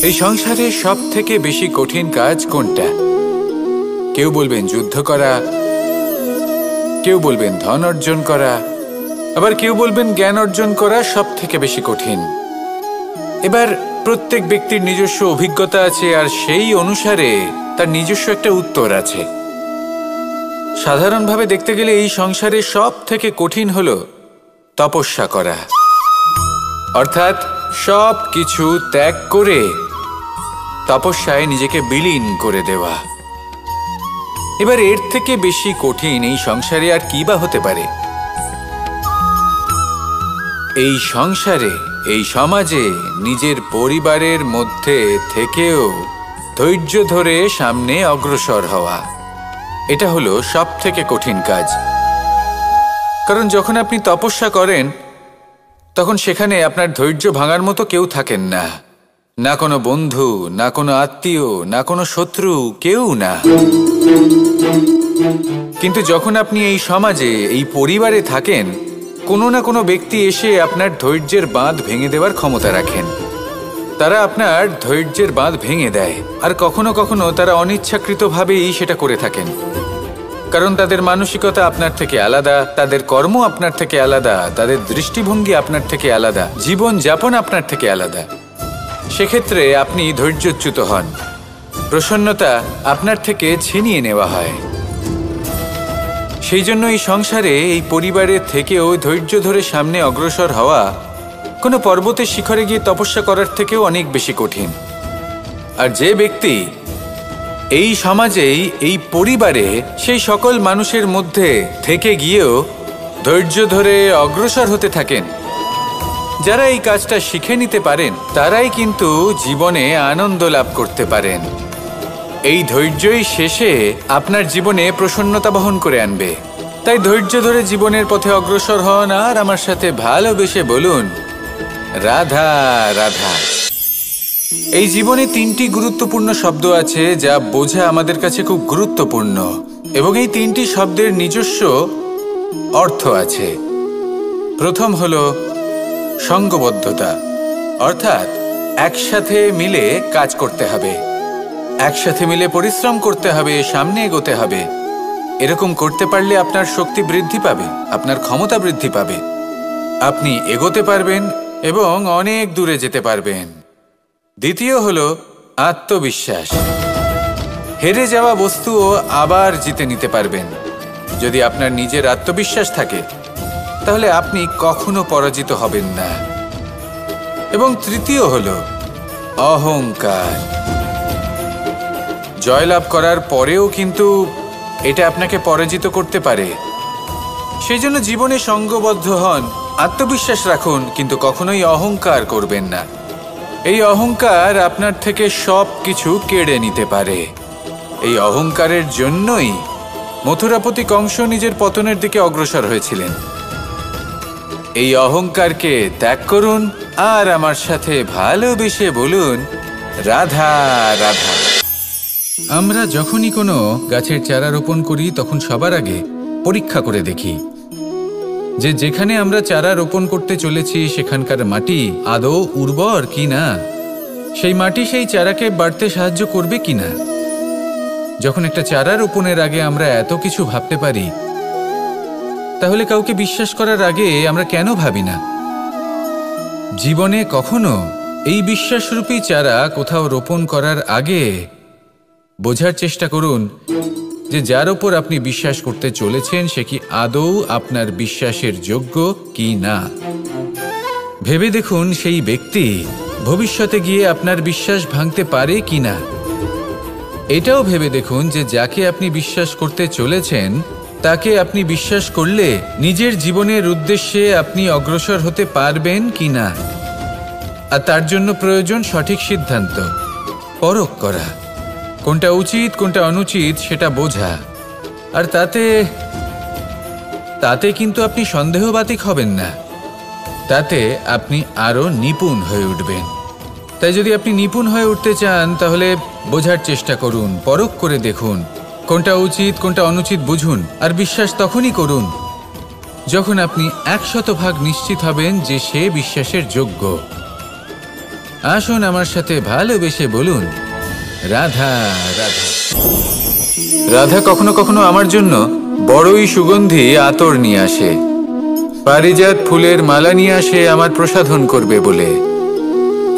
এই সংসারে সব থেকে বেশি কঠিন কাজ কোনটা? কেউ বলবেন যুদ্ধ করা, কেউ বলবেন ধন অর্জন করা, আবার কেউ বলবেন জ্ঞান অর্জন করা সব থেকে বেশি কঠিন। এবার প্রত্যেক ব্যক্তির নিজস্ব অভিজ্ঞতা আছে আর সেই অনুসারে তার নিজস্ব একটা উত্তর আছে। সাধারণভাবে দেখতে গেলে এই সংসারে সব থেকে কঠিন হলো তপস্যা করা, অর্থাৎ সব কিছু ত্যাগ করে তপস্যায় নিজেকে বিলীন করে দেওয়া। এবার এর থেকে বেশি কঠিন এই সংসারে আর কি বা হতে পারে? এই সংসারে, এই সমাজে নিজের পরিবারের মধ্যে থেকেও ধৈর্য ধরে সামনে অগ্রসর হওয়া, এটা হলো সব থেকে কঠিন কাজ। কারণ যখন আপনি তপস্যা করেন তখন সেখানে আপনার ধৈর্য ভাঙার মতো কেউ থাকেন না, না কোনো বন্ধু, না কোনো আত্মীয়, না কোনো শত্রু, কেউ না। কিন্তু যখন আপনি এই সমাজে, এই পরিবারে থাকেন, কোনো না কোনো ব্যক্তি এসে আপনার ধৈর্যের বাঁধ ভেঙে দেওয়ার ক্ষমতা রাখেন। তারা আপনার ধৈর্যের বাঁধ ভেঙে দেয়, আর কখনো কখনো তারা অনিচ্ছাকৃতভাবেই সেটা করে থাকেন। কারণ তাদের মানসিকতা আপনার থেকে আলাদা, তাদের কর্ম আপনার থেকে আলাদা, তাদের দৃষ্টিভঙ্গি আপনার থেকে আলাদা, জীবন যাপন আপনার থেকে আলাদা। সেক্ষেত্রে আপনি ধৈর্যচ্যুত হন, প্রসন্নতা আপনার থেকে ছিনিয়ে নেওয়া হয়। সেই জন্য এই সংসারে, এই পরিবারের থেকেও ধৈর্য ধরে সামনে অগ্রসর হওয়া কোনো পর্বতের শিখরে গিয়ে তপস্যা করার থেকেও অনেক বেশি কঠিন। আর যে ব্যক্তি এই সমাজেই, এই পরিবারে, সেই সকল মানুষের মধ্যে থেকে গিয়েও ধৈর্য ধরে অগ্রসর হতে থাকেন, যারা এই কাজটা শিখে নিতে পারেন, তারাই কিন্তু জীবনে আনন্দ লাভ করতে পারেন। এই ধৈর্যই শেষে আপনার জীবনে প্রসন্নতা বহন করে আনবে। তাই ধৈর্য ধরে জীবনের পথে অগ্রসর হন আর আমার সাথে ভালোবেসে বলুন, রাধা রাধা। এই জীবনে তিনটি গুরুত্বপূর্ণ শব্দ আছে যা বোঝা আমাদের কাছে খুব গুরুত্বপূর্ণ, এবং এই তিনটি শব্দের নিজস্ব অর্থ আছে। প্রথম হলো সঙ্গবদ্ধতা, অর্থাৎ একসাথে মিলে কাজ করতে হবে, একসাথে মিলে পরিশ্রম করতে হবে, সামনে এগোতে হবে। এরকম করতে পারলে আপনার শক্তি বৃদ্ধি পাবে, আপনার ক্ষমতা বৃদ্ধি পাবে, আপনি এগোতে পারবেন এবং অনেক দূরে যেতে পারবেন। দ্বিতীয় হলো আত্মবিশ্বাস। হেরে যাওয়া বস্তুও আবার জিতে নিতে পারবেন। যদি আপনার নিজের আত্মবিশ্বাস থাকে তাহলে আপনি কখনো পরাজিত হবেন না। এবং তৃতীয় হলো অহংকার। জয়লাভ করার পরেও কিন্তু এটা আপনাকে পরাজিত করতে পারে। সেই জন্য জীবনে সঙ্গবদ্ধ হন, আত্মবিশ্বাস রাখুন, কিন্তু কখনোই অহংকার করবেন না। এই অহংকার আপনার থেকে সব কিছু কেড়ে নিতে পারে। এই অহংকারের জন্যই মথুরাপতি কংস নিজের পতনের দিকে অগ্রসর হয়েছিলেন। এই অহংকারকে ত্যাগ করুন আর আমার সাথে ভালোবেসে বলুন, রাধা রাধা। আমরা যখনই কোনো গাছের চারা রোপণ করি তখন সবার আগে পরীক্ষা করে দেখি যে যেখানে আমরা চারা রোপণ করতে চলেছি সেখানকার মাটি আদৌ উর্বর কিনা, সেই মাটি সেই চারাকে বাড়তে সাহায্য করবে কিনা। যখন একটা চারা রোপণের আগে আমরা এত কিছু ভাবতে পারি, তাহলে কাউকে বিশ্বাস করার আগে আমরা কেন ভাবি না? জীবনে কখনো এই বিশ্বাসরূপী চারা কোথাও রোপণ করার আগে বোঝার চেষ্টা করুন যে যার ওপর আপনি বিশ্বাস করতে চলেছেন সে কি আদৌ আপনার বিশ্বাসের যোগ্য কি না। ভেবে দেখুন সেই ব্যক্তি ভবিষ্যতে গিয়ে আপনার বিশ্বাস ভাঙতে পারে কি না। এটাও ভেবে দেখুন যে যাকে আপনি বিশ্বাস করতে চলেছেন তাকে আপনি বিশ্বাস করলে নিজের জীবনের উদ্দেশ্যে আপনি অগ্রসর হতে পারবেন কি না। আর তার জন্য প্রয়োজন সঠিক সিদ্ধান্ত, পরখ করা, কোনটা উচিত কোনটা অনুচিত সেটা বোঝা। আর তাতে কিন্তু আপনি সন্দেহবাতিক হবেন না, তাতে আপনি আরো নিপুণ হয়ে উঠবেন। তাই যদি আপনি নিপুণ হয়ে উঠতে চান তাহলে বোঝার চেষ্টা করুন, পরখ করে দেখুন, কোনটা উচিত কোনটা অনুচিত বুঝুন। আর বিশ্বাস তখনই করুন যখন আপনি 100% নিশ্চিত হবেন যে সে বিশ্বাসের যোগ্য। আসুন আমার সাথে ভালোবেসে বলুন, রাধা রাধা। রাধা কখনো কখনো আমার জন্য বড়ই সুগন্ধি আতর নিয়ে আসে, পারিজাত ফুলের মালা নিয়ে আসে আমার প্রসাধন করবে বলে,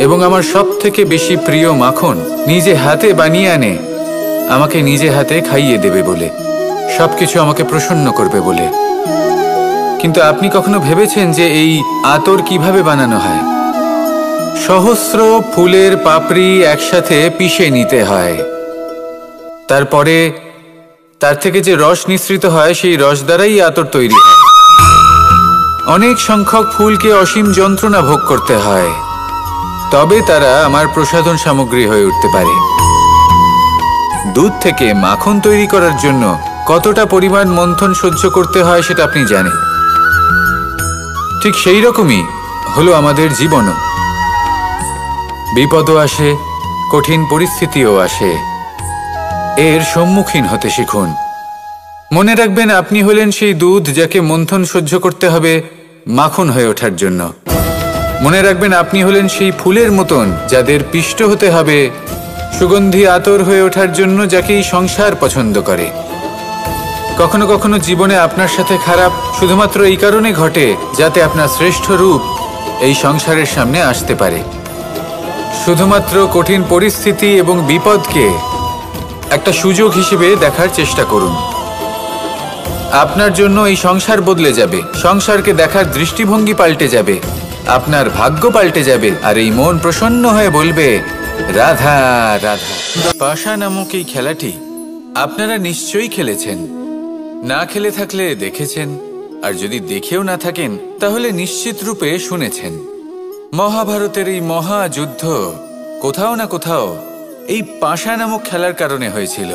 এবং আমার সব থেকে বেশি প্রিয় মাখন নিজে হাতে বানিয়ে আনে আমাকে নিজে হাতে খাইয়ে দেবে বলে, সবকিছু আমাকে প্রসন্ন করবে বলে। কিন্তু আপনি কখনো ভেবেছেন যে এই আতর কিভাবে বানানো হয়? সহস্র ফুলের পাপড়ি একসাথে পিষে নিতে হয়, তারপরে তার থেকে যে রস নিঃসৃত হয় সেই রস দ্বারাই আতর তৈরি হয়। অনেক সংখ্যক ফুলকে অসীম যন্ত্রণা ভোগ করতে হয়, তবে তারা আমার প্রসাধন সামগ্রী হয়ে উঠতে পারে। দুধ থেকে মাখন তৈরি করার জন্য কতটা পরিমাণ মন্থন সহ্য করতে হয় সেটা আপনি জানেন। ঠিক সেই রকমই হলো আমাদের জীবনও। বিপদও আসে, কঠিন পরিস্থিতিও আসে, এর সম্মুখীন হতে শিখুন। মনে রাখবেন, আপনি হলেন সেই দুধ যাকে মন্থন সহ্য করতে হবে মাখন হয়ে ওঠার জন্য। মনে রাখবেন, আপনি হলেন সেই ফুলের মতন যাদের পিষ্ট হতে হবে সুগন্ধি আতর হয়ে ওঠার জন্য, যাকে এই সংসার পছন্দ করে। কখনো কখনো জীবনে আপনার সাথে খারাপ শুধুমাত্র এই কারণে ঘটে যাতে আপনার শ্রেষ্ঠ রূপ এই সংসারের সামনে আসতে পারে। শুধুমাত্র কঠিন পরিস্থিতি এবং বিপদকে একটা সুযোগ হিসেবে দেখার চেষ্টা করুন। আপনার জন্য এই সংসার বদলে যাবে, সংসারকে দেখার দৃষ্টিভঙ্গি পাল্টে যাবে, আপনার ভাগ্য পাল্টে যাবে, আর এই মন প্রসন্ন হয়ে বলবে, রাধা রাধা। পাশা নামক এই খেলাটি আপনারা নিশ্চয়ই খেলেছেন, না খেলে থাকলে দেখেছেন, আর যদি দেখেও না থাকেন তাহলে নিশ্চিত রূপে শুনেছেন। মহাভারতের এই মহাযুদ্ধ কোথাও না কোথাও এই পাশা নামক খেলার কারণে হয়েছিল।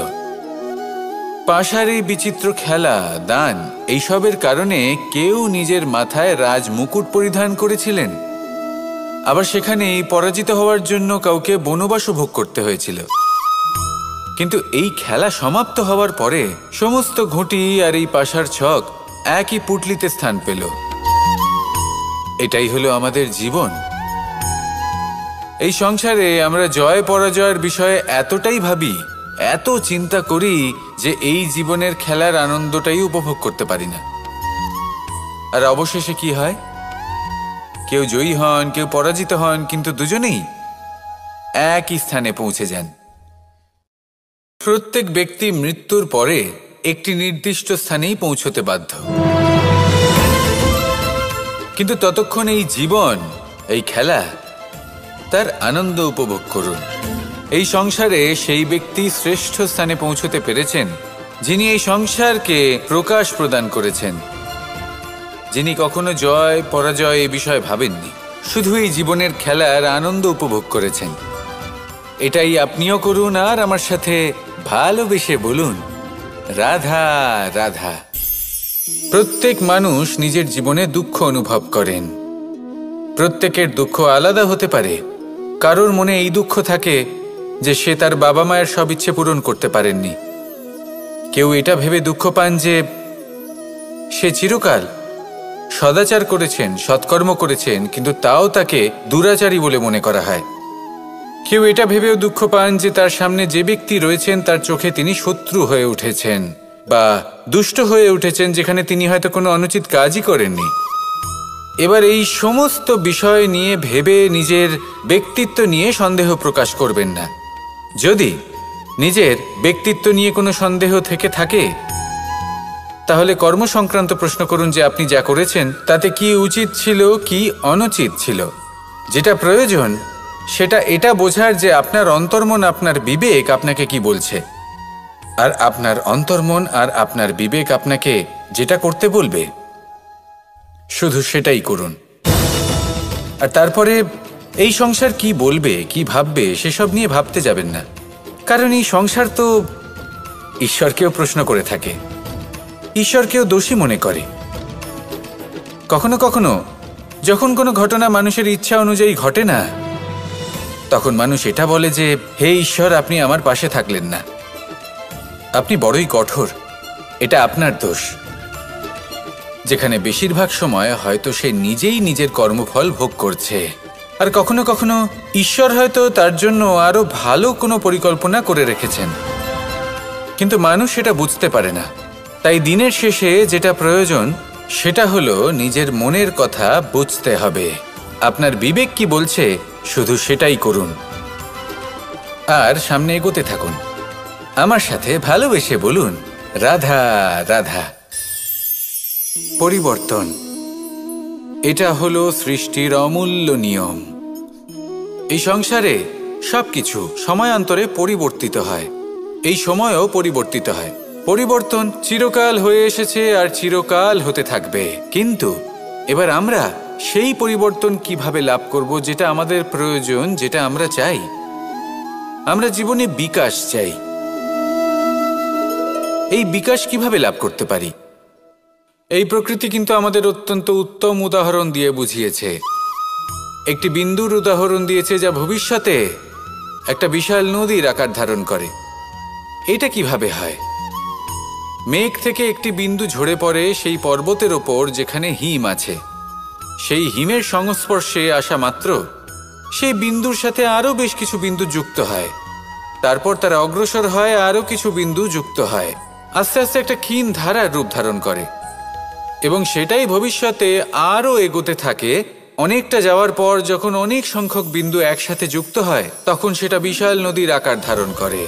পাশার এই বিচিত্র খেলা, দান, এইসবের কারণে কেউ নিজের মাথায় রাজ মুকুট পরিধান করেছিলেন, আবার সেখানেই পরাজিত হওয়ার জন্য কাউকে বনবাসও ভোগ করতে হয়েছিল। কিন্তু এই খেলা সমাপ্ত হওয়ার পরে সমস্ত ঘুঁটি আর এই পাশার ছক একই পুটলিতে স্থান পেল। এটাই হলো আমাদের জীবন। এই সংসারে আমরা জয় পরাজয়ের বিষয়ে এতটাই ভাবি, এত চিন্তা করি যে এই জীবনের খেলার আনন্দটাই উপভোগ করতে পারি না। আর অবশেষে কি হয়? কেউ জয়ী হন, কেউ পরাজিত হন, কিন্তু দুজনেই একই স্থানে পৌঁছে যান। প্রত্যেক ব্যক্তি মৃত্যুর পরে একটি নির্দিষ্ট স্থানেই পৌঁছতে বাধ্য, কিন্তু ততক্ষণ এই জীবন, এই খেলা, তার আনন্দ উপভোগ করুন। এই সংসারে সেই ব্যক্তি শ্রেষ্ঠ স্থানে পৌঁছতে পেরেছেন যিনি এই সংসারকে প্রকাশ প্রদান করেছেন, যিনি কখনো জয় পরাজয় এ বিষয়ে ভাবেননি, শুধু এই জীবনের খেলার আনন্দ উপভোগ করেছেন। এটাই আপনিও করুন, আর আমার সাথে ভালোবেসে বলুন, রাধা রাধা। প্রত্যেক মানুষ নিজের জীবনে দুঃখ অনুভব করেন। প্রত্যেকের দুঃখ আলাদা হতে পারে। কারোর মনে এই দুঃখ থাকে যে সে তার বাবা মায়ের সব ইচ্ছে পূরণ করতে পারেননি। কেউ এটা ভেবে দুঃখ পান যে সে চিরকাল সদাচার করেছেন, সৎকর্ম করেছেন, কিন্তু তাও তাকে দুরাচারী বলে মনে করা হয়। কেউ এটা ভেবেও দুঃখ পান যে তার সামনে যে ব্যক্তি রয়েছেন তার চোখে তিনি শত্রু হয়ে উঠেছেন বা দুষ্ট হয়ে উঠেছেন, যেখানে তিনি হয়তো কোনো অনুচিত কাজই করেননি। এবার এই সমস্ত বিষয় নিয়ে ভেবে নিজের ব্যক্তিত্ব নিয়ে সন্দেহ প্রকাশ করবেন না। যদি নিজের ব্যক্তিত্ব নিয়ে কোনো সন্দেহ থেকে থাকে তাহলে কর্ম সংক্রান্ত প্রশ্ন করুন যে আপনি যা করেছেন তাতে কি উচিত ছিল, কি অনুচিত ছিল। যেটা প্রয়োজন সেটা এটা বোঝার যে আপনার অন্তর্মন, আপনার বিবেক আপনাকে কি বলছে, আর আপনার অন্তর্মন আর আপনার বিবেক আপনাকে যেটা করতে বলবে শুধু সেটাই করুন। আর তারপরে এই সংসার কি বলবে, কি ভাববে সেসব নিয়ে ভাবতে যাবেন না, কারণ এই সংসার তো ঈশ্বরকেও প্রশ্ন করে থাকে, ঈশ্বরকেও দোষী মনে করে। কখনো কখনো যখন কোনো ঘটনা মানুষের ইচ্ছা অনুযায়ী ঘটে না, তখন মানুষ এটা বলে যে হে ঈশ্বর, আপনি আমার পাশে থাকলেন না, আপনি বড়ই কঠোর, এটা আপনার দোষ। যেখানে বেশিরভাগ সময় হয়তো সে নিজেই নিজের কর্মফল ভোগ করছে, আর কখনো কখনো ঈশ্বর হয়তো তার জন্য আরো ভালো কোনো পরিকল্পনা করে রেখেছেন, কিন্তু মানুষ সেটা বুঝতে পারে না। তাই দিনের শেষে যেটা প্রয়োজন সেটা হলো নিজের মনের কথা বুঝতে হবে। আপনার বিবেক কি বলছে শুধু সেটাই করুন আর সামনে এগোতে থাকুন। আমার সাথে ভালোবেসে বলুন, রাধা রাধা। পরিবর্তন, এটা হলো সৃষ্টির অমূল্য নিয়ম। এই সংসারে সবকিছু সময়ান্তরে পরিবর্তিত হয়, এই সময়ও পরিবর্তিত হয়। পরিবর্তন চিরকাল হয়ে এসেছে আর চিরকাল হতে থাকবে, কিন্তু এবার আমরা সেই পরিবর্তন কিভাবে লাভ করব যেটা আমাদের প্রয়োজন, যেটা আমরা চাই। আমরা জীবনে বিকাশ চাই। এই বিকাশ কিভাবে লাভ করতে পারি? এই প্রকৃতি কিন্তু আমাদের অত্যন্ত উত্তম উদাহরণ দিয়ে বুঝিয়েছে। একটি বিন্দুর উদাহরণ দিয়েছে যা ভবিষ্যতে একটা বিশাল নদীর আকার ধারণ করে। এটা কিভাবে হয়? মেঘ থেকে একটি বিন্দু ঝরে পড়ে সেই পর্বতের ওপর যেখানে হিম আছে। সেই হিমের সংস্পর্শে আসা মাত্র সেই বিন্দুর সাথে আরও বেশ কিছু বিন্দু যুক্ত হয়। তারপর তারা অগ্রসর হয়, আরও কিছু বিন্দু যুক্ত হয়, আস্তে আস্তে একটা ক্ষীণ ধারার রূপ ধারণ করে এবং সেটাই ভবিষ্যতে আরও এগোতে থাকে। অনেকটা যাওয়ার পর যখন অনেক সংখ্যক বিন্দু একসাথে যুক্ত হয় তখন সেটা বিশাল নদীর আকার ধারণ করে।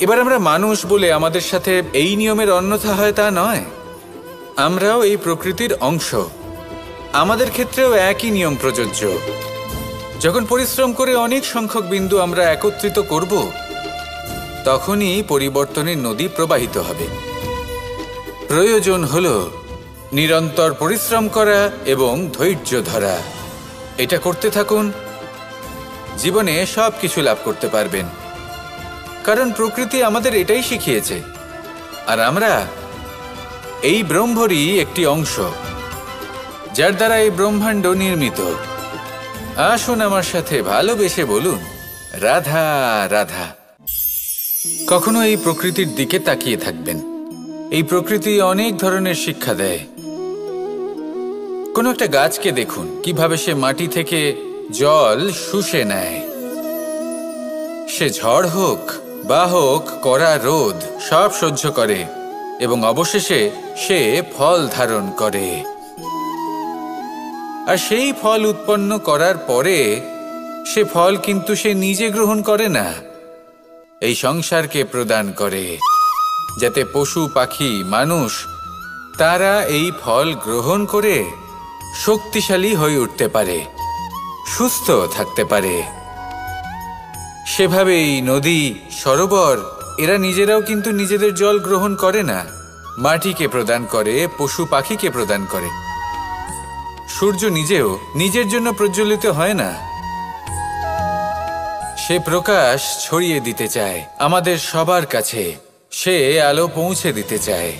এবার আমরা মানুষ বলে আমাদের সাথে এই নিয়মের অন্যথা হয় তা নয়। আমরাও এই প্রকৃতির অংশ, আমাদের ক্ষেত্রেও একই নিয়ম প্রযোজ্য। যখন পরিশ্রম করে অনেক সংখ্যক বিন্দু আমরা একত্রিত করব তখনই পরিবর্তনের নদী প্রবাহিত হবে। প্রয়োজন হলো নিরন্তর পরিশ্রম করা এবং ধৈর্য ধরা। এটা করতে থাকুন, জীবনে সব কিছু লাভ করতে পারবেন, কারণ প্রকৃতি আমাদের এটাই শিখিয়েছে। আর আমরা এই ব্রহ্মরই একটি অংশ, যার দ্বারা এই ব্রহ্মাণ্ড নির্মিত। আসুন আমার সাথে ভালোবেসে বলুন, রাধা রাধা। কখনো এই প্রকৃতির দিকে তাকিয়ে থাকবেন। এই প্রকৃতি অনেক ধরনের শিক্ষা দেয়। কোনো একটা গাছকে দেখুন কিভাবে সে মাটি থেকে জল শুষে নেয়। সে ঝড় হোক বা হোক কড়া রোদ সব সহ্য করে এবং অবশেষে সে ফল ধারণ করে। আর সেই ফল উৎপন্ন করার পরে সে ফল কিন্তু সে নিজে গ্রহণ করে না, এই সংসারকে প্রদান করে, যাতে পশু পাখি মানুষ তারা এই ফল গ্রহণ করে শক্তিশালী হয়ে উঠতে পারে, সুস্থ থাকতে পারে। সেভাবেই নদী, সরোবর এরা নিজেরাও কিন্তু নিজেদের জল গ্রহণ করে না, মাটিকে প্রদান করে, পশু পাখিকে প্রদান করে। সূর্য নিজেও নিজের জন্য প্রজ্বলিত হয় না, সে প্রকাশ ছড়িয়ে দিতে চায় আমাদের সবার কাছে, সে আলো পৌঁছে দিতে চায়।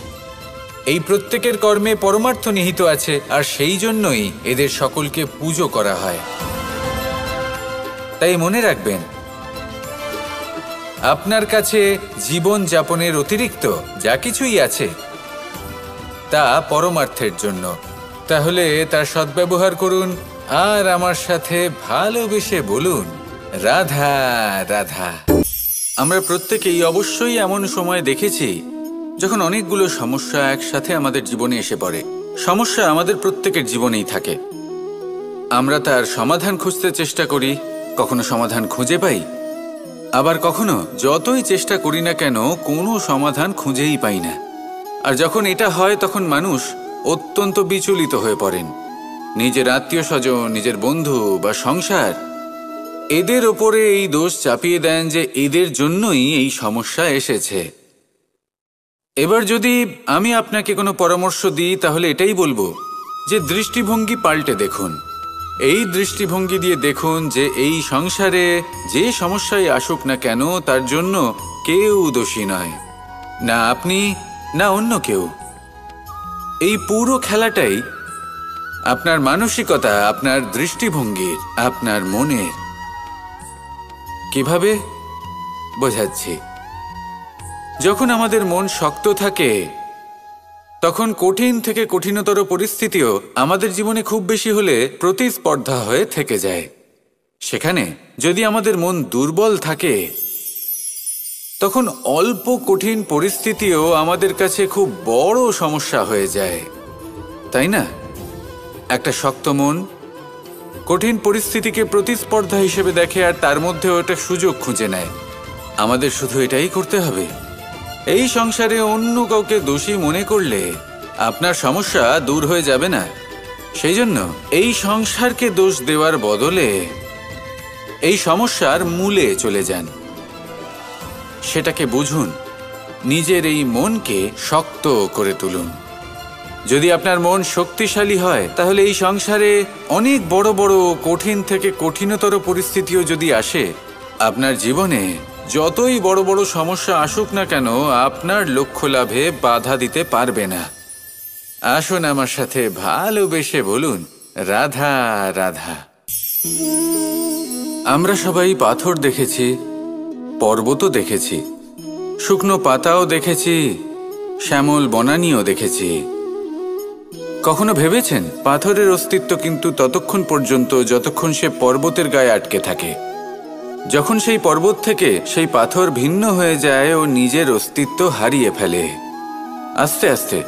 এই প্রত্যেকের কর্মে পরমার্থ নিহিত আছে, আর সেই জন্যই এদের সকলকে পুজো করা হয়। তাই মনে রাখবেন, আপনার কাছে জীবন যাপনের অতিরিক্ত যা কিছুই আছে তা পরমার্থের জন্য। তাহলে তার সদ্ব্যবহার করুন আর আমার সাথে ভালোবেসে বলুন, রাধা রাধা। আমরা প্রত্যেকেই অবশ্যই এমন সময় দেখেছি যখন অনেকগুলো সমস্যা একসাথে আমাদের জীবনে এসে পড়ে। সমস্যা আমাদের প্রত্যেকের জীবনেই থাকে। আমরা তার সমাধান খুঁজতে চেষ্টা করি, কখনো সমাধান খুঁজে পাই, আবার কখনো যতই চেষ্টা করি না কেন কোনো সমাধান খুঁজেই পাই না। আর যখন এটা হয় তখন মানুষ অত্যন্ত বিচলিত হয়ে পড়েন। নিজের আত্মীয় স্বজন, নিজের বন্ধু বা সংসার এদের ওপরে এই দোষ চাপিয়ে দেন যে এদের জন্যই এই সমস্যা এসেছে। এবার যদি আমি আপনাকে কোনো পরামর্শ দিই তাহলে এটাই বলবো যে দৃষ্টিভঙ্গি পাল্টে দেখুন। এই দৃষ্টিভঙ্গি দিয়ে দেখুন যে এই সংসারে যে সমস্যায় আসুক না কেন তার জন্য কেউ দোষী নয়, না আপনি না অন্য কেউ। এই পুরো খেলাটাই আপনার মানসিকতা, আপনার দৃষ্টিভঙ্গির, আপনার মনের। কিভাবে বোঝাচ্ছি? যখন আমাদের মন শক্ত থাকে তখন কঠিন থেকে কঠিনতর পরিস্থিতিও আমাদের জীবনে খুব বেশি হলে প্রতিস্পর্ধা হয়ে থেকে যায়। সেখানে যদি আমাদের মন দুর্বল থাকে, তখন অল্প কঠিন পরিস্থিতিও আমাদের কাছে খুব বড় সমস্যা হয়ে যায়, তাই না? একটা শক্ত মন কঠিন পরিস্থিতিকে প্রতিস্পর্ধা হিসেবে দেখে আর তার মধ্যেও একটা সুযোগ খুঁজে নেয়। আমাদের শুধু এটাই করতে হবে। এই সংসারে অন্য কাউকে দোষী মনে করলে আপনার সমস্যা দূর হয়ে যাবে না। সেই জন্য এই সংসারকে দোষ দেওয়ার বদলে এই সমস্যার মূলে চলে যান, সেটাকে বুঝুন, নিজের এই মনকে শক্ত করে তুলুন। যদি আপনার মন শক্তিশালী হয়, তাহলে এই সংসারে অনেক বড় বড় কঠিন থেকে কঠিনতর পরিস্থিতিও যদি আসে, আপনার জীবনে যতই বড় বড় সমস্যা আসুক না কেন, আপনার লক্ষ্য লাভে বাধা দিতে পারবে না। আসুন আমার সাথে ভালোবেসে বলুন, রাধা রাধা। আমরা সবাই পাথর দেখেছি, পর্বতও দেখেছি, শুকনো পাতাও দেখেছি, শ্যামল বনানীও দেখেছি। কখনো ভেবেছেন পাথরের অস্তিত্ব কিন্তু ততক্ষণ পর্যন্ত যতক্ষণ সে পর্বতের গায়ে আটকে থাকে। যখন সেই পর্বত থেকে সেই পাথর ভিন্ন হয়ে যায় ও নিজের অস্তিত্ব হারিয়ে ফেলে। আস্তে আস্তে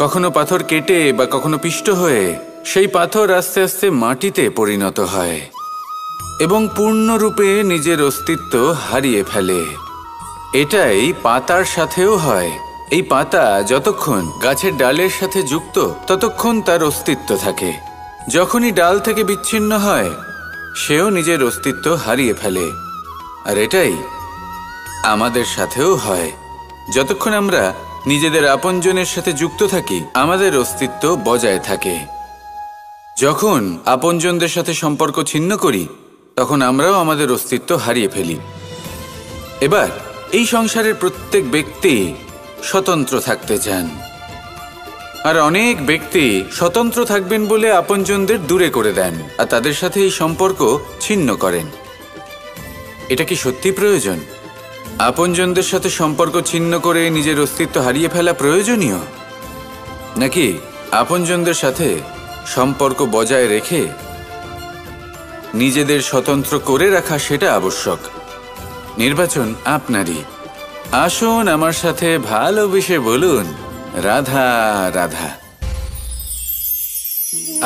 কখনো পাথর কেটে বা কখনো পিষ্ট হয়ে সেই পাথর আস্তে আস্তে মাটিতে পরিণত হয় এবং পূর্ণরূপে নিজের অস্তিত্ব হারিয়ে ফেলে। এটাই পাতার সাথেও হয়। এই পাতা যতক্ষণ গাছের ডালের সাথে যুক্ত ততক্ষণ তার অস্তিত্ব থাকে। যখনই ডাল থেকে বিচ্ছিন্ন হয়, সেও নিজের অস্তিত্ব হারিয়ে ফেলে। আর এটাই আমাদের সাথেও হয়। যতক্ষণ আমরা নিজেদের আপনজনের সাথে যুক্ত থাকি, আমাদের অস্তিত্ব বজায় থাকে। যখন আপনজনদের সাথে সম্পর্ক ছিন্ন করি, তখন আমরাও আমাদের অস্তিত্ব হারিয়ে ফেলি। এবার এই সংসারের প্রত্যেক ব্যক্তি স্বতন্ত্র থাকতে চান, আর অনেক ব্যক্তি স্বতন্ত্র থাকবেন বলে আপনজনদের দূরে করে দেন আর তাদের সাথে এই সম্পর্ক ছিন্ন করেন। এটা কি সত্যি প্রয়োজন? আপনজনদের সাথে সম্পর্ক ছিন্ন করে নিজের অস্তিত্ব হারিয়ে ফেলা প্রয়োজনীয়, নাকি আপনজনদের সাথে সম্পর্ক বজায় রেখে নিজেদের স্বতন্ত্র করে রাখা সেটা আবশ্যক? নির্বাচন আপনারই। আসুন আমার সাথে ভালোবেসে বলুন, রাধা রাধা।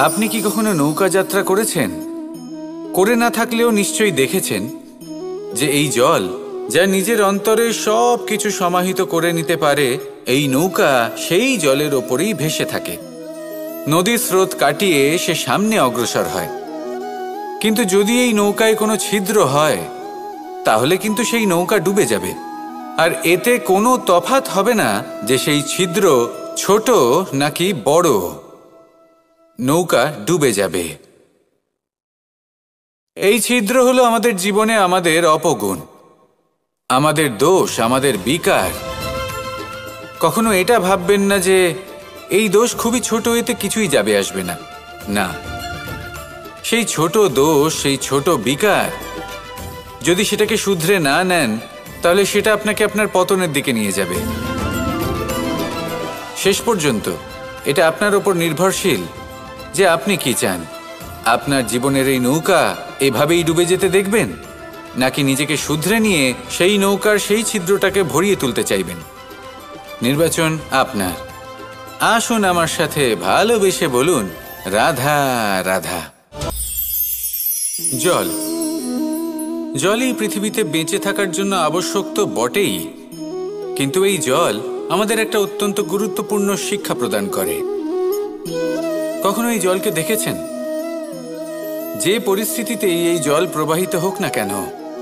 আপনি কি কখনো নৌকা যাত্রা করেছেন? করে না থাকলেও নিশ্চয়ই দেখেছেন যে এই জল যা নিজের অন্তরে সব কিছু সমাহিত করে নিতে পারে, এই নৌকা সেই জলের ওপরেই ভেসে থাকে। নদীর স্রোত কাটিয়ে সে সামনে অগ্রসর হয়। কিন্তু যদি এই নৌকায় কোনো ছিদ্র হয়, তাহলে কিন্তু সেই নৌকা ডুবে যাবে। আর এতে কোনো তফাৎ হবে না যে সেই ছিদ্র ছোট নাকি বড়, নৌকা ডুবে যাবে। এই ছিদ্র হলো আমাদের জীবনে আমাদের অপগুণ, আমাদের দোষ, আমাদের বিকার। কখনো এটা ভাববেন না যে এই দোষ খুবই ছোট, এতে কিছুই যাবে আসবে না। না, সেই ছোট দোষ, সেই ছোট বিকার যদি সেটাকে শুধরে না নেন, তাহলে সেটা আপনাকে আপনার পতনের দিকে নিয়ে যাবে। শেষ পর্যন্ত এটা আপনার ওপর নির্ভরশীল যে আপনি কি চান। আপনার জীবনের এই নৌকা এভাবেই ডুবে যেতে দেখবেন, নাকি নিজেকে শুধরে নিয়ে সেই নৌকার সেই ছিদ্রটাকে ভরিয়ে তুলতে চাইবেন? নির্বাচন আপনার। আসুন আমার সাথে ভালোবেসে বলুন, রাধা রাধা। জল, জলই পৃথিবীতে বেঁচে থাকার জন্য আবশ্যক তো বটেই, কিন্তু এই জল আমাদের একটা অত্যন্ত গুরুত্বপূর্ণ শিক্ষা প্রদান করে। কখনো এই জলকে দেখেছেন? যে পরিস্থিতিতেই এই জল প্রবাহিত হোক না কেন,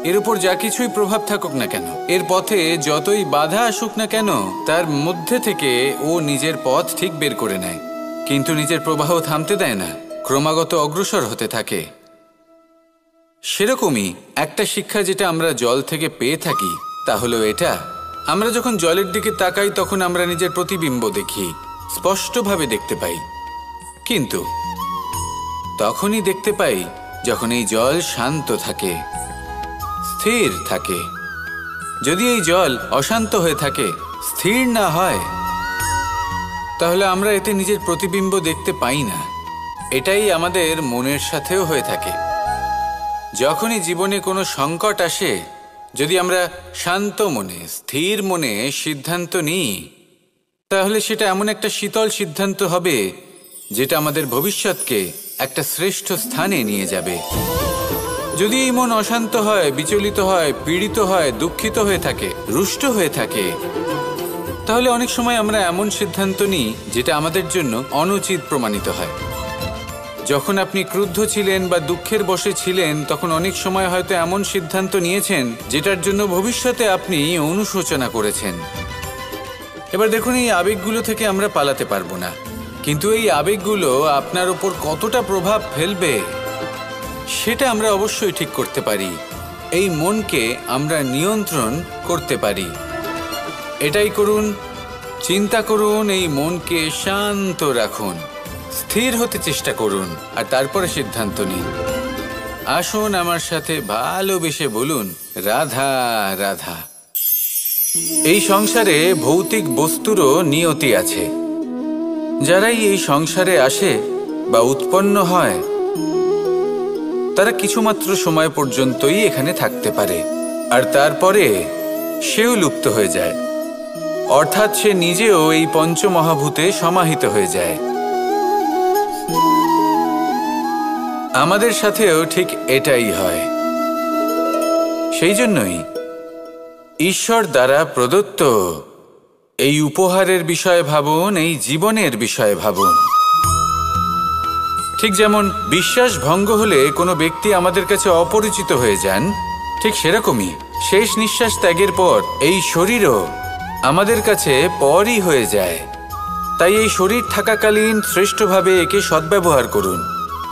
এর উপর যা কিছুই প্রভাব থাকুক না কেন, এর পথে যতই বাধা আসুক না কেন, তার মধ্যে থেকে ও নিজের পথ ঠিক বের করে নেয়, কিন্তু নিজের প্রবাহ থামতে দেয় না, ক্রমাগত অগ্রসর হতে থাকে। সেরকমই একটা শিক্ষা যেটা আমরা জল থেকে পেয়ে থাকি, তা হলো এটা: আমরা যখন জলের দিকে তাকাই, তখন আমরা নিজের প্রতিবিম্ব দেখি, স্পষ্টভাবে দেখতে পাই। কিন্তু তখনই দেখতে পাই যখন এই জল শান্ত থাকে, স্থির থাকে। যদি এই জল অশান্ত হয়ে থাকে, স্থির না হয়, তাহলে আমরা এতে নিজের প্রতিবিম্ব দেখতে পাই না। এটাই আমাদের মনের সাথেও হয়ে থাকে। যখনই জীবনে কোনো সংকট আসে, যদি আমরা শান্ত মনে, স্থির মনে সিদ্ধান্ত নিই, তাহলে সেটা এমন একটা শীতল সিদ্ধান্ত হবে যেটা আমাদের ভবিষ্যৎকে একটা শ্রেষ্ঠ স্থানে নিয়ে যাবে। যদি এই মন অশান্ত হয়, বিচলিত হয়, পীড়িত হয়, দুঃখিত হয়ে থাকে, রুষ্ট হয়ে থাকে, তাহলে অনেক সময় আমরা এমন সিদ্ধান্ত নিই যেটা আমাদের জন্য অনুচিত প্রমাণিত হয়। যখন আপনি ক্রুদ্ধ ছিলেন বা দুঃখের বশে ছিলেন, তখন অনেক সময় হয়তো এমন সিদ্ধান্ত নিয়েছেন যেটার জন্য ভবিষ্যতে আপনি অনুশোচনা করেছেন। এবার দেখুন, এই আবেগগুলো থেকে আমরা পালাতে পারবো না, কিন্তু এই আবেগগুলো আপনার উপর কতটা প্রভাব ফেলবে সেটা আমরা অবশ্যই ঠিক করতে পারি। এই মনকে আমরা নিয়ন্ত্রণ করতে পারি। এটাই করুন, চিন্তা করুন, এই মনকে শান্ত রাখুন, স্থির হতে চেষ্টা করুন, আর তারপরে সিদ্ধান্ত নিন। আসুন আমার সাথে ভালোবেসে বলুন, রাধা রাধা। এই সংসারে ভৌতিক বস্তুরও নিয়তি আছে। যারাই এই সংসারে আসে বা উৎপন্ন হয়, তারা কিছুমাত্র সময় পর্যন্তই এখানে থাকতে পারে, আর তারপরে সেও লুপ্ত হয়ে যায়, অর্থাৎ সে নিজেও এই পঞ্চমহাভূতে সমাহিত হয়ে যায়। আমাদের সাথেও ঠিক এটাই হয়। সেই জন্যই ঈশ্বর দ্বারা প্রদত্ত এই উপহারের বিষয়ে ভাবুন, এই জীবনের বিষয়ে ভাবুন। ঠিক যেমন বিশ্বাস ভঙ্গ হলে কোনো ব্যক্তি আমাদের কাছে অপরিচিত হয়ে যান, ঠিক সেরকমই শেষ নিঃশ্বাস ত্যাগের পর এই শরীরও আমাদের কাছে পরই হয়ে যায়। তাই এই শরীর থাকাকালীন শ্রেষ্ঠভাবে একে সদ্ব্যবহার করুন,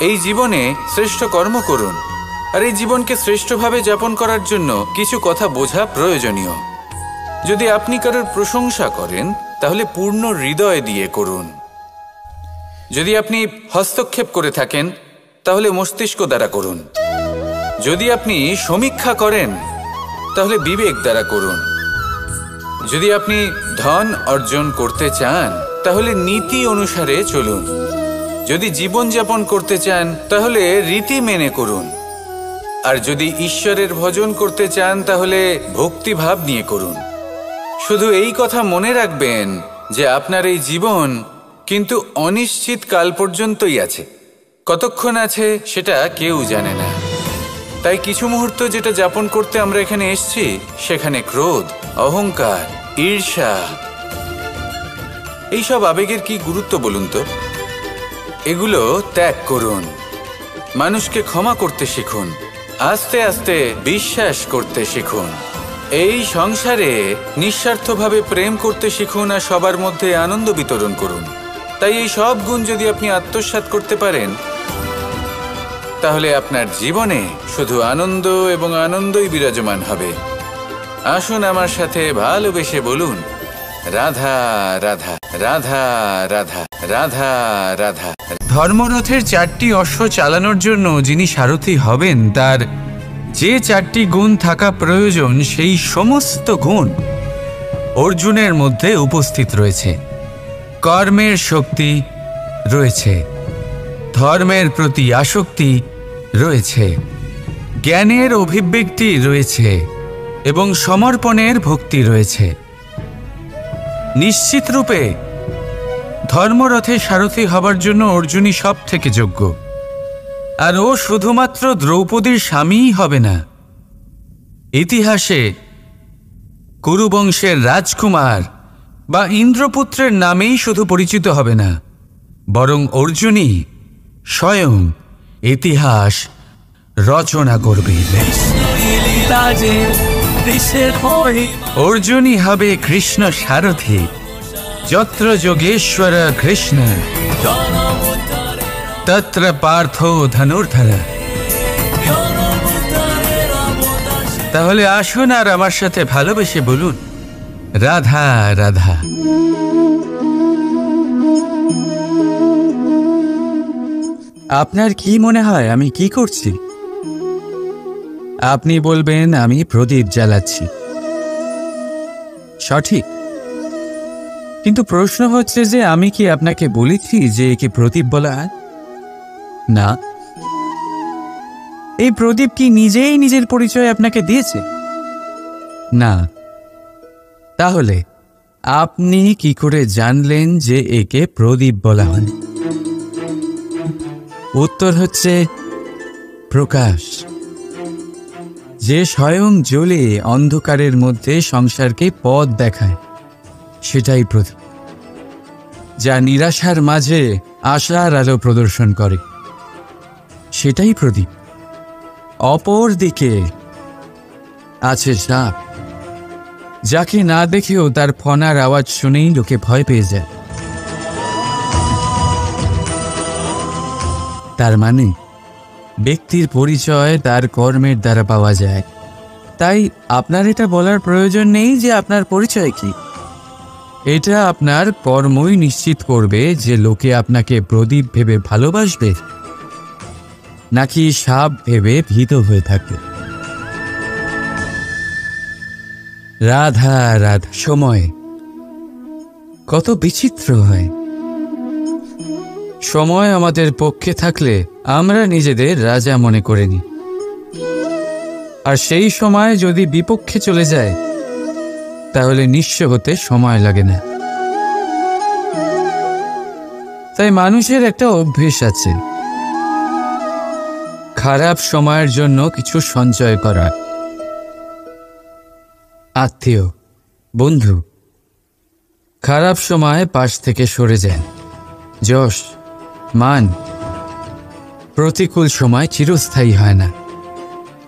এই জীবনে শ্রেষ্ঠ কর্ম করুন। আর এই জীবনকে শ্রেষ্ঠভাবে যাপন করার জন্য কিছু কথা বোঝা প্রয়োজনীয়। যদি আপনি কারোর প্রশংসা করেন, তাহলে পূর্ণ হৃদয় দিয়ে করুন। যদি আপনি হস্তক্ষেপ করে থাকেন, তাহলে মস্তিষ্ক দ্বারা করুন। যদি আপনি সমীক্ষা করেন, তাহলে বিবেক দ্বারা করুন। যদি আপনি ধন অর্জন করতে চান, তাহলে নীতি অনুসারে চলুন। যদি জীবনযাপন করতে চান, তাহলে রীতি মেনে করুন। আর যদি ঈশ্বরের ভজন করতে চান, তাহলে ভক্তিভাব নিয়ে করুন। শুধু এই কথা মনে রাখবেন যে আপনার এই জীবন কিন্তু অনিশ্চিত কাল পর্যন্তই আছে। কতক্ষণ আছে সেটা কেউ জানে না। তাই কিছু মুহূর্ত যেটা যাপন করতে আমরা এখানে এসেছি, সেখানে ক্রোধ, অহংকার, ঈর্ষা, এইসব আবেগের কি গুরুত্ব বলুন তো? এগুলো ত্যাগ করুন। মানুষকে ক্ষমা করতে শিখুন, আস্তে আস্তে বিশ্বাস করতে শিখুন। এই সংসারে নিঃস্বার্থভাবে প্রেম করতে শিখুন, আর সবার মধ্যে আনন্দ বিতরণ করুন। তাই এই সব গুণ যদি আপনি আত্মসাৎ করতে পারেন, তাহলে আপনার জীবনে শুধু আনন্দ এবং আনন্দই বিরাজমান হবে। আসুন আমার সাথে ভালোবেসে বলুন, রাধা রাধা, রাধা রাধা, রাধা রাধা। ধর্মরথের 4টি অশ্ব চালানোর জন্য যিনি সারথি হবেন, তার যে 4টি গুণ থাকা প্রয়োজন, সেই সমস্ত গুণ অর্জুনের মধ্যে উপস্থিত রয়েছে। কর্মের শক্তি রয়েছে, ধর্মের প্রতি আসক্তি রয়েছে, জ্ঞানের অভিব্যক্তি রয়েছে এবং সমর্পণের ভক্তি রয়েছে। নিশ্চিত রূপে ধর্মরথে সারথি হবার জন্য অর্জুনই সব থেকে যোগ্য। আর ও শুধুমাত্র দ্রৌপদীর স্বামীই হবে না, ইতিহাসে কুরুবংশের রাজকুমার বা ইন্দ্রপুত্রের নামেই শুধু পরিচিত হবে না, বরং অর্জুনই স্বয়ং ইতিহাস রচনা করবে। অর্জুনই হবে কৃষ্ণ সারথি। যত্র যোগেশ্বর কৃষ্ণ তত্র পার্থ ধনুর্ধর। তাহলে আসুন আর আমার সাথে ভালোবেসে বলুন, রাধা রাধা। আপনার কি মনে হয় আমি কি করছি? আপনি বলবেন আমি প্রদীপ জ্বালাচ্ছি। সঠিক, কিন্তু প্রশ্ন হচ্ছে যে আমি কি আপনাকে বলেছি যে একে প্রদীপ বলা হয়? না। এই প্রদীপ কি নিজেই নিজের পরিচয় আপনাকে দিয়েছে? না। তাহলে আপনি কি করে জানলেন যে একে প্রদীপ বলা হয়? উত্তর হচ্ছে প্রকাশ। যে স্বয়ং জ্বলে অন্ধকারের মধ্যে সংসারকে পথ দেখায়, সেটাই প্রদীপ। যা নিরাশার মাঝে আশার আলো প্রদর্শন করে, সেটাই প্রদীপ। অপর দিকে আছে সাপ, যাকে না দেখেও তার ফনার আওয়াজ শুনেই লোকে ভয় পেয়ে যায়। তার মানে ব্যক্তির পরিচয় তার কর্মের দ্বারা পাওয়া যায়। তাই আপনার এটা বলার প্রয়োজন নেই যে আপনার পরিচয় কি। এটা আপনার কর্মই নিশ্চিত করবে যে লোকে আপনাকে প্রদীপ ভেবে ভালোবাসবে নাকি সাপ ভেবে ভীত হয়ে থাকবে। রাধা রাধা। সময় কত বিচিত্র হয়। সময় আমাদের পক্ষে থাকলে আমরা নিজেদের রাজা মনে করে নিই, আর সেই সময় যদি বিপক্ষে চলে যায় তাহলে নিঃস্ব হতে সময় লাগে না। তাই মানুষের একটা অভ্যেস আছে, খারাপ সময়ের জন্য কিছু সঞ্চয় করা। আত্মীয়, বন্ধু খারাপ সময় পাশ থেকে সরে যায়। যশ, মান প্রতিকূল সময় চিরস্থায়ী হয় না।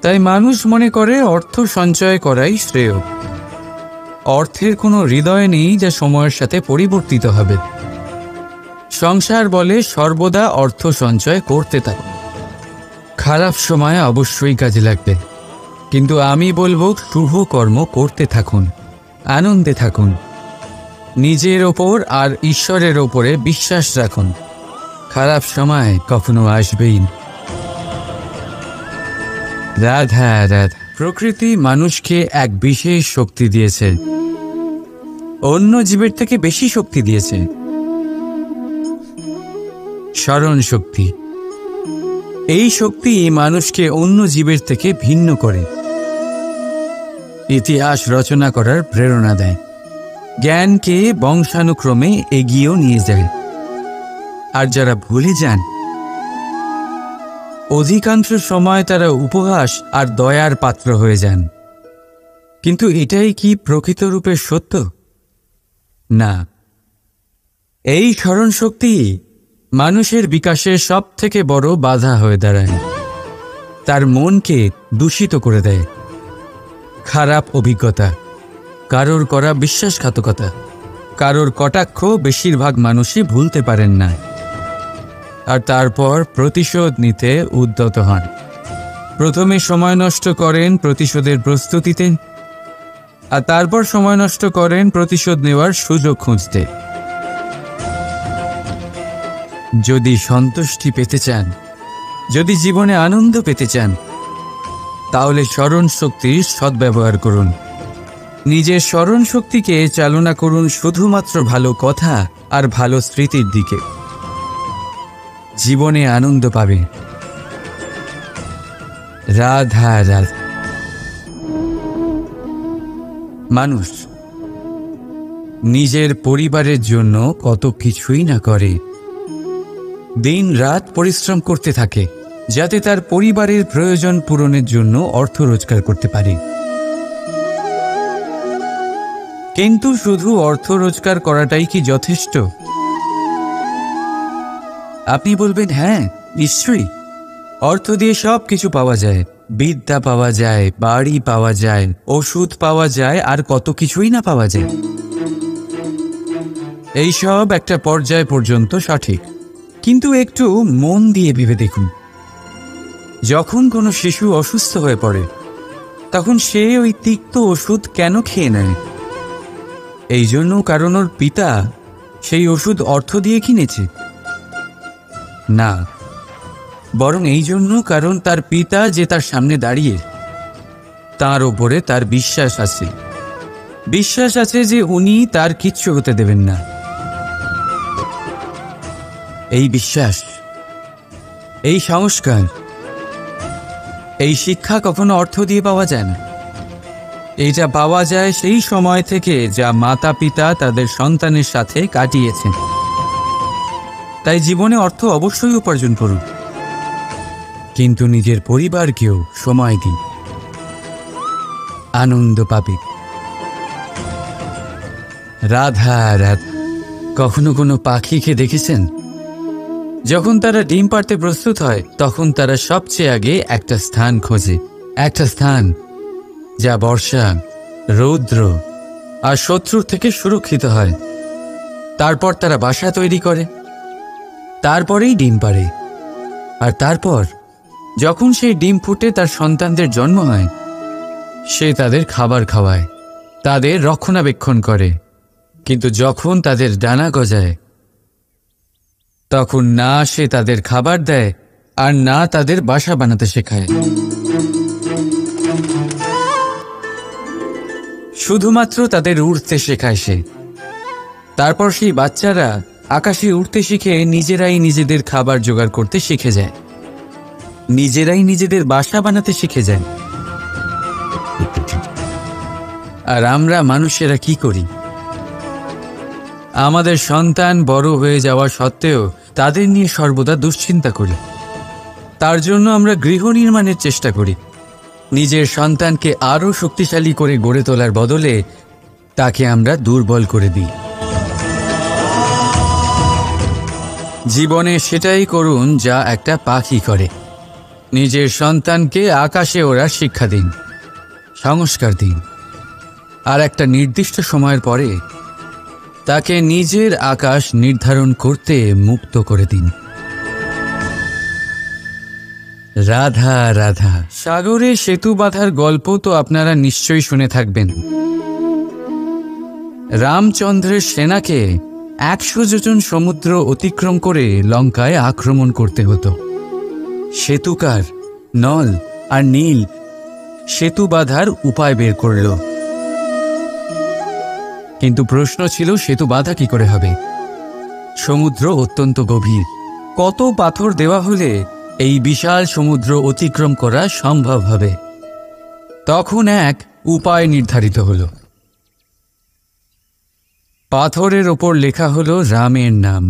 তাই মানুষ মনে করে অর্থ সঞ্চয় করাই শ্রেয়। অর্থের কোনো হৃদয় নেই যা সময়ের সাথে পরিবর্তিত হবে। সংসার বলে সর্বদা অর্থ সঞ্চয় করতে থাকো। খারাপ সময় অবশ্যই কাজে লাগবে, কিন্তু আমি বলবো শুভ কর্ম করতে থাকুন, আনন্দে থাকুন, নিজের ওপর আর ঈশ্বরের ওপরে বিশ্বাস রাখুন। খারাপ সময় কখনো আসবেই না। রাধা রাধা। প্রকৃতি মানুষকে এক বিশেষ শক্তি দিয়েছে, অন্য জীবের থেকে বেশি শক্তি দিয়েছে। স্মরণ শক্তি। এই শক্তি মানুষকে অন্য জীবের থেকে ভিন্ন করে, ইতিহাস রচনা করার প্রেরণা দেয়, জ্ঞানকে বংশানুক্রমে এগিয়েও নিয়ে যায়। আর যারা ভুলে যান, অধিকাংশ সময় তারা উপহাস আর দয়ার পাত্র হয়ে যান। কিন্তু এটাই কি প্রকৃত রূপে সত্য? না। এই স্মরণ শক্তি মানুষের বিকাশের সব থেকে বড় বাধা হয়ে দাঁড়ায়। তার মনকে দূষিত করে দেয়। খারাপ অভিজ্ঞতা, কারোর করা বিশ্বাসঘাতকতা, কারোর কটাক্ষ বেশিরভাগ মানুষই ভুলতে পারেন না, আর তারপর প্রতিশোধ নিতে উদ্যত হন। প্রথমে সময় নষ্ট করেন প্রতিশোধের প্রস্তুতিতে, আর তারপর সময় নষ্ট করেন প্রতিশোধ নেওয়ার সুযোগ খুঁজতে। যদি সন্তুষ্টি পেতে চান, যদি জীবনে আনন্দ পেতে চান, তাহলে স্মরণ শক্তির সদ্ব্যবহার করুন। নিজের স্মরণ শক্তিকে চালনা করুন শুধুমাত্র ভালো কথা আর ভালো স্মৃতির দিকে। জীবনে আনন্দ পাবে। রাধা রাধা। মানুষ নিজের পরিবারের জন্য কত কিছুই না করে, দিন রাত পরিশ্রম করতে থাকে যাতে তার পরিবারের প্রয়োজন পূরণের জন্য অর্থ রোজগার করতে পারে। কিন্তু শুধু অর্থ রোজগার করাটাই কি যথেষ্ট? আপনি বলবেন, হ্যাঁ নিশ্চয়ই, অর্থ দিয়ে সব কিছু পাওয়া যায়, বিদ্যা পাওয়া যায়, বাড়ি পাওয়া যায়, ওষুধ পাওয়া যায়, আর কত কিছুই না পাওয়া যায়। এইসব একটা পর্যায় পর্যন্ত সঠিক, কিন্তু একটু মন দিয়ে ভেবে দেখুন, যখন কোনো শিশু অসুস্থ হয়ে পড়ে তখন সে ওই তিক্ত ওষুধ কেন খেয়ে নেয়? এই জন্য কারণ ওর পিতা সেই ওষুধ অর্থ দিয়ে কিনেছে? না, বরং এই জন্য কারণ তার পিতা যে তার সামনে দাঁড়িয়ে, তার ওপরে তার বিশ্বাস আছে, বিশ্বাস আছে যে উনি তার কিচ্ছু হতে দেবেন না। এই বিশ্বাস, এই সংস্কার, এই শিক্ষা কখনো অর্থ দিয়ে পাওয়া যায় না। এইটা পাওয়া যায় সেই সময় থেকে যা মাতা পিতা তাদের সন্তানের সাথে কাটিয়েছেন। তাই জীবনে অর্থ অবশ্যই উপার্জন করুন, কিন্তু নিজের পরিবারকেও সময় দিন, আনন্দ পাবে। রাধা রাধা। কখনো কোনো পাখিকে দেখেছেন? যখন তারা ডিম পাড়তে প্রস্তুত হয় তখন তারা সবচেয়ে আগে একটা স্থান খোঁজে, একটা স্থান যা বর্ষা, রৌদ্র আর শত্রুর থেকে সুরক্ষিত হয়। তারপর তারা বাসা তৈরি করে, তারপরেই ডিম পাড়ে। আর তারপর যখন সেই ডিম ফুটে তার সন্তানদের জন্ম হয়, সে তাদের খাবার খাওয়ায়, তাদের রক্ষণাবেক্ষণ করে। কিন্তু যখন তাদের ডানা গজায় তখন না সে তাদের খাবার দেয় আর না তাদের বাসা বানাতে শেখায়। শুধুমাত্র তাদের উড়তে শেখায় সে। তারপর সেই বাচ্চারা আকাশে উড়তে শিখে নিজেরাই নিজেদের খাবার জোগাড় করতে শিখে যায়, নিজেরাই নিজেদের বাসা বানাতে শিখে যায়। আর আমরা মানুষেরা কি করি? আমাদের সন্তান বড় হয়ে যাওয়া সত্ত্বেও তাদের নিয়ে সর্বদা দুশ্চিন্তা করি। তার জন্য আমরা গৃহ নির্মাণের চেষ্টা করি। নিজের সন্তানকে আরও শক্তিশালী করে গড়ে তোলার বদলে তাকে আমরা দুর্বল করে দিই। জীবনে সেটাই করুন যা একটা পাখি করে। নিজের সন্তানকে আকাশে ওড়ার শিক্ষা দিন, সংস্কার দিন, আর একটা নির্দিষ্ট সময়ের পরে তাকে নিজের আকাশ নির্ধারণ করতে মুক্ত করে দিন। রাধা রাধা। সাগরে সেতু বাঁধার গল্প তো আপনারা নিশ্চয়ই শুনে থাকবেন। রামচন্দ্রের সেনাকে 100 যোজন সমুদ্র অতিক্রম করে লঙ্কায় আক্রমণ করতে হতো। সেতুকার নল আর নীল সেতু বাঁধার উপায় বের করল, কিন্তু প্রশ্ন ছিল সেতু বাঁধা কি করে হবে? সমুদ্র অত্যন্ত গভীর। কত পাথর দেওয়া হলে এই বিশাল সমুদ্র অতিক্রম করা সম্ভব হবে? তখন এক উপায় নির্ধারিত হল। পাথরের ওপর লেখা হলো রামের নাম।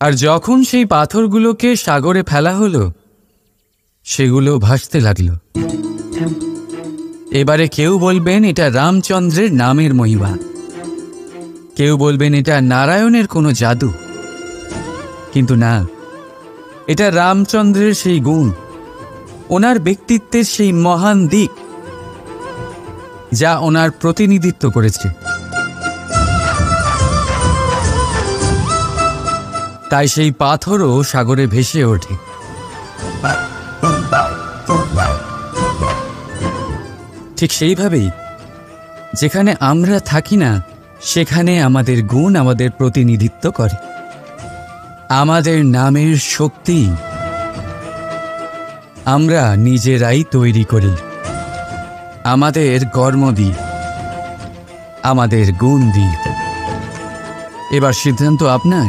আর যখন সেই পাথরগুলোকে সাগরে ফেলা হলো, সেগুলো ভাসতে লাগল। এবারে কেউ বলবেন এটা রামচন্দ্রের নামের মহিমা, কেউ বলবেন এটা নারায়ণের কোনো জাদু। কিন্তু না, এটা রামচন্দ্রের সেই গুণ, ওনার ব্যক্তিত্বের সেই মহান দিক যা ওনার প্রতিনিধিত্ব করেছে। তাই সেই পাথরও সাগরে ভেসে ওঠে। ঠিক সেইভাবেই যেখানে আমরা থাকি না, সেখানে আমাদের গুণ আমাদের প্রতিনিধিত্ব করে। আমাদের নামের শক্তি আমরা নিজেরাই তৈরি করি, আমাদের কর্ম দিই, আমাদের গুণ দিই। এবার সিদ্ধান্ত আপনার,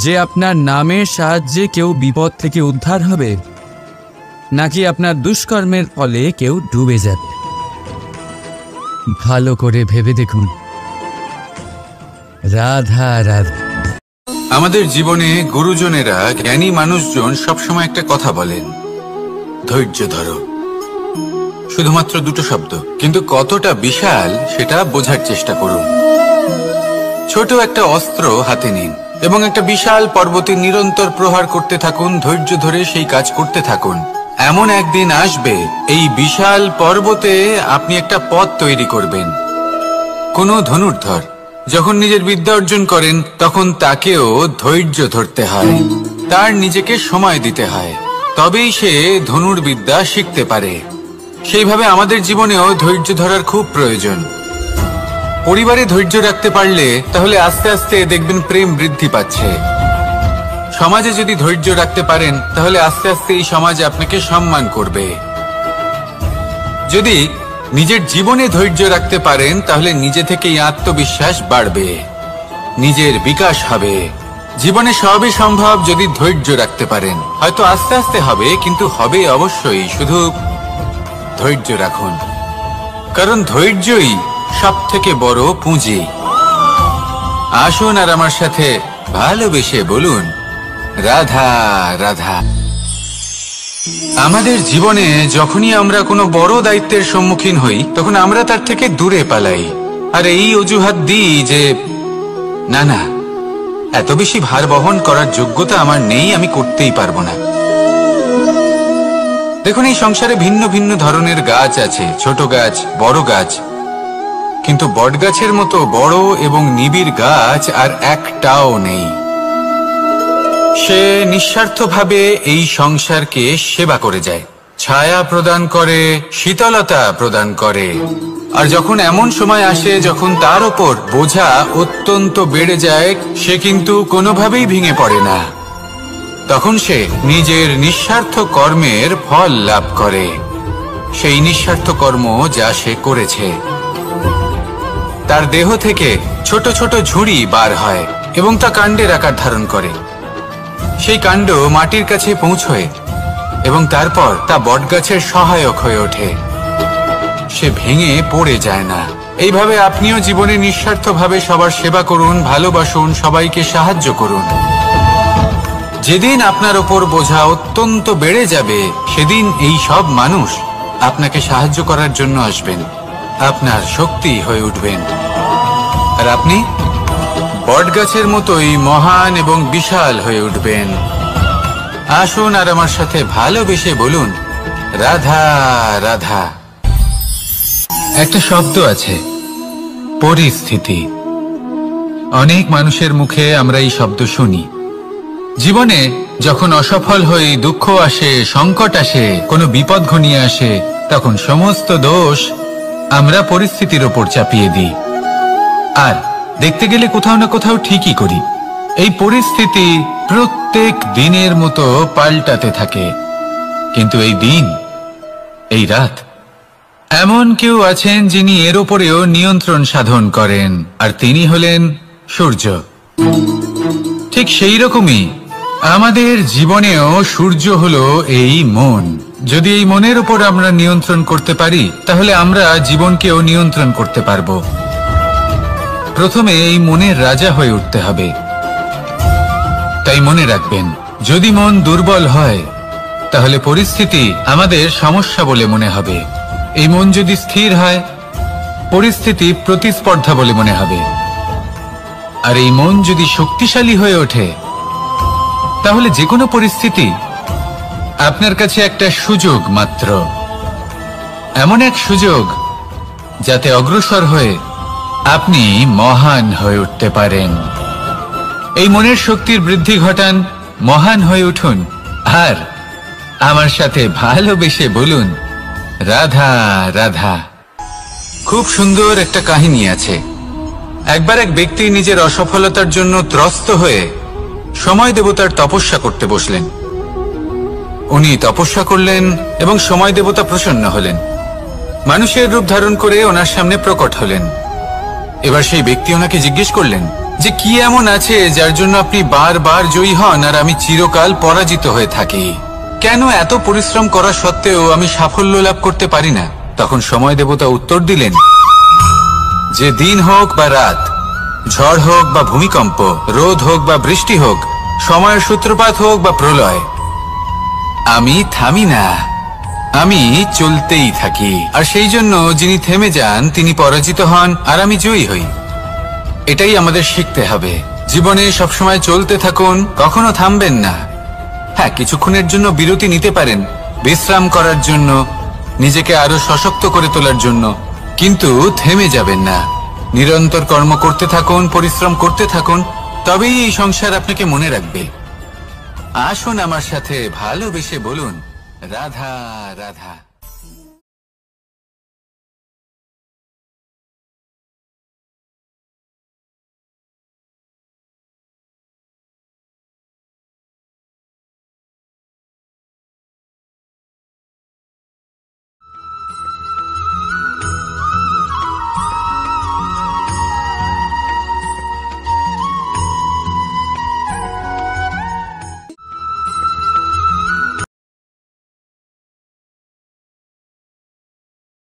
যে আপনার নামের সাহায্যে কেউ বিপদ থেকে উদ্ধার হবে, নাকি আপনার দুষ্কর্মের ফলে কেউ ডুবে যাবে। ভালো করে ভেবে দেখুন। রাধা রাধা। আমাদের জীবনে গুরুজনেরা, জ্ঞানী মানুষজন সবসময় একটা কথা বলেন, ধৈর্য ধরো। শুধুমাত্র দুটো শব্দ, কিন্তু কতটা বিশাল সেটা বোঝার চেষ্টা করুন। ছোট একটা অস্ত্র হাতে নিন এবং একটা বিশাল পর্বতে নিরন্তর প্রহার করতে থাকুন। ধৈর্য ধরে সেই কাজ করতে থাকুন। এমন একদিন আসবে, এই বিশাল পর্বতে আপনি একটা পথ তৈরি করবেন। কোনো ধনুর্ধর যখন নিজের বিদ্যা অর্জন করেন, তখন তাকেও ধৈর্য ধরতে হয়, তার নিজেকে সময় দিতে হয়, তবেই সে ধনুর্বিদ্যা শিখতে পারে। সেইভাবে আমাদের জীবনেও ধৈর্য ধরার খুব প্রয়োজন। পরিবারে ধৈর্য রাখতে পারলে তাহলে আস্তে আস্তে দেখবেন প্রেম বৃদ্ধি পাচ্ছে। সমাজে যদি ধৈর্য রাখতে পারেন, তাহলে আস্তে আস্তে এই সমাজ আপনাকে সম্মান করবে। যদি নিজের জীবনে ধৈর্য রাখতে পারেন তাহলে নিজে থেকেই আত্মবিশ্বাস বাড়বে, নিজের বিকাশ হবে। জীবনে সবই সম্ভব যদি ধৈর্য রাখতে পারেন। হয়তো আস্তে আস্তে হবে, কিন্তু হবে অবশ্যই। শুধু ধৈর্য রাখুন, কারণ ধৈর্যই সবথেকে বড় পুঁজি। আসুন আর আমার সাথে ভালোবেসে বলুন, রাধা রাধা। আমাদের জীবনে যখনই আমরা কোনো বড় দায়িত্বের সম্মুখীন হই, তখন আমরা তার থেকে দূরে পালাই আর এই অজুহাত দিই যে না না, এত বেশি ভার বহন করার যোগ্যতা আমার নেই, আমি করতেই পারবো না। দেখুন, এই সংসারে ভিন্ন ভিন্ন ধরনের গাছ আছে, ছোট গাছ, বড় গাছ, কিন্তু বটগাছের মতো বড় এবং নিবিড় গাছ আর একটাও নেই। সে নিঃস্বার্থভাবে এই সংসারকে সেবা করে যায়, ছায়া প্রদান করে, শীতলতা প্রদান করে। আর যখন এমন সময় আসে যখন তার ওপর বোঝা অত্যন্ত বেড়ে যায়, সে কিন্তু কোনোভাবেই ভেঙে পড়ে না। তখন সে নিজের নিঃস্বার্থ কর্মের ফল লাভ করে, সেই নিঃস্বার্থ কর্ম যা সে করেছে। তার দেহ থেকে ছোট ছোট ঝুড়ি বার হয় এবং তা কাণ্ডের আকার ধারণ করে। সেই কাণ্ড মাটির কাছে পৌঁছয় এবং তারপর তা বটগাছের সহায়ক হয়ে ওঠে। সে ভেঙে পড়ে যায় না। এইভাবে আপনিও জীবনে নিঃস্বার্থভাবে সবার সেবা করুন, ভালোবাসুন, সবাইকে সাহায্য করুন। যেদিন আপনার ওপর বোঝা অত্যন্ত বেড়ে যাবে, সেদিন এই সব মানুষ আপনাকে সাহায্য করার জন্য আসবেন, আপনার শক্তি হয়ে উঠবেন। আর আপনি বটগাছের মতোই মহান এবং বিশাল হয়ে উঠবেন। আসুন আর আমার সাথে ভালোবেসে বলুন, রাধা রাধা। একটা শব্দ আছে, পরিস্থিতি। অনেক মানুষের মুখে আমরা এই শব্দ শুনি। জীবনে যখন অসফল হই, দুঃখ আসে, সংকট আসে, কোনো বিপদ ঘনিয়ে আসে, তখন সমস্ত দোষ আমরা পরিস্থিতির ওপর চাপিয়ে দিই। আর দেখতে গেলে কোথাও না কোথাও ঠিকই করি। এই পরিস্থিতি প্রত্যেক দিনের মতো পাল্টাতে থাকে, কিন্তু এই দিন, এই রাত, এমন কেউ আছেন যিনি এর ওপরেও নিয়ন্ত্রণ সাধন করেন, আর তিনি হলেন সূর্য। ঠিক সেই রকমই আমাদের জীবনেও সূর্য হলো এই মন। যদি এই মনের উপর আমরা নিয়ন্ত্রণ করতে পারি, তাহলে আমরা জীবনকেও নিয়ন্ত্রণ করতে পারবো। প্রথমে এই মনের রাজা হয়ে উঠতে হবে। তাই মনে রাখবেন, যদি মন দুর্বল হয়, তাহলে পরিস্থিতি আমাদের সমস্যা বলে মনে হবে। এই মন যদি স্থির হয়, পরিস্থিতি প্রতিস্পর্ধা বলে মনে হবে। আর এই মন যদি শক্তিশালী হয়ে ওঠে, তাহলে যে কোনো পরিস্থিতি আপনার কাছে একটা সুযোগ মাত্র, এমন এক সুযোগ যাতে অগ্রসর হয়ে আপনি মহান হয়ে উঠতে পারেন। এই মনের শক্তির বৃদ্ধি ঘটান, মহান হয়ে উঠুন, আর আমার সাথে ভালোবেসে বলুন, রাধা রাধা। খুব সুন্দর একটা কাহিনী আছে। একবার এক ব্যক্তি নিজের অসফলতার জন্য ত্রস্ত হয়ে সময় দেবতার তপস্যা করতে বসলেন। উনি তপস্যা করলেন এবং সময় দেবতা প্রসন্ন হলেন, মানুষের রূপ ধারণ করে ওনার সামনে প্রকট হলেন। এবার সেই ব্যক্তি ওনাকে জিজ্ঞেস করলেন যে কি এমন আছে যার জন্য আপনি বারবার জয়ী হন আর আমি চিরকাল পরাজিত হয়ে থাকি? কেন এত পরিশ্রম করা সত্ত্বেও আমি সাফল্য লাভ করতে পারি না? তখন সময় দেবতা উত্তর দিলেন যে দিন হোক বা রাত, ঝড় হোক বা ভূমিকম্প, রোদ হোক বা বৃষ্টি হোক, সময়ের সূত্রপাত হোক বা প্রলয়, আমি থামি না, আমি চলতেই থাকি। আর সেই জন্য যিনি থেমে যান তিনি পরাজিত হন আর আমি জয়ী হই। এটাই আমাদের শিখতে হবে। জীবনে সবসময় চলতে থাকুন, কখনো থামবেন না। হ্যাঁ, কিছুক্ষণের জন্য বিরতি নিতে পারেন, বিশ্রাম করার জন্য, নিজেকে আরো সশক্ত করে তোলার জন্য, কিন্তু থেমে যাবেন না। নিরন্তর কর্ম করতে থাকুন, পরিশ্রম করতে থাকুন, তবেই এই সংসার আপনাকে মনে রাখবে। আসুন আমার সাথে ভালোবেসে বলুন, রাধা রাধা।